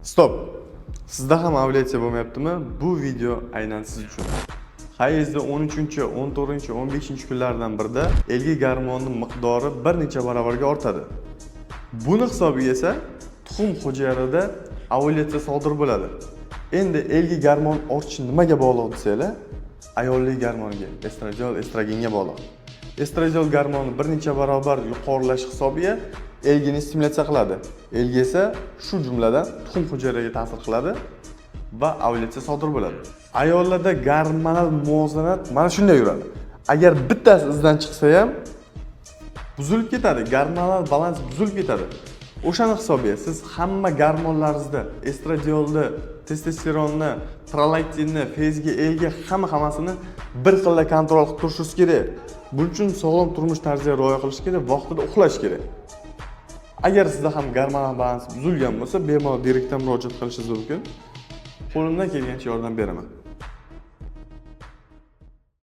Stop. Sizda ham ovulyatsiya bo'lmayaptimi? Bu video aynan siz uchun. Hayezda 13-chi, 14-chi, 15-chi kunlardan birida elgi gormonning miqdori bir necha barobarga ortadi. Buni hisobiga esa tuxum hujayrida ovulyatsiya sodir bo'ladi. Endi elgi gormon ortishi nimaga bog'liq desanglar, ayollik gormonga, estrogenga bog'liq. Estrogen gormoni bir necha barobar yuqorilash hisobiga elgini stimulyatsiya qiladi. Elgi esa shu jumladan tuxum hujayrasiga ta'sir qiladi va ovulyatsiya sodir bo'ladi. Ayollarda gormonal muvozanat mana shunday yuradi. Agar bittasi izdan chiqsa ham buzilib ketadi, gormonal balans buzilib ketadi. O'shani hisobiga siz hamma gormonlaringizda estradiolni, testosteronni, prolaktinni, fezga, elga hammasini bir xilda kontrol qilib turishingiz kerak. Buning uchun sog'lom turmush tarziga rioya qilish kerak, vaqtida uxlash kerak. Agar sizda ham gormonal balans buzilgan bo'lsa, bemalol direktdan murojaat qilishingiz mumkin. Qo'limdan kelgancha yordam beraman.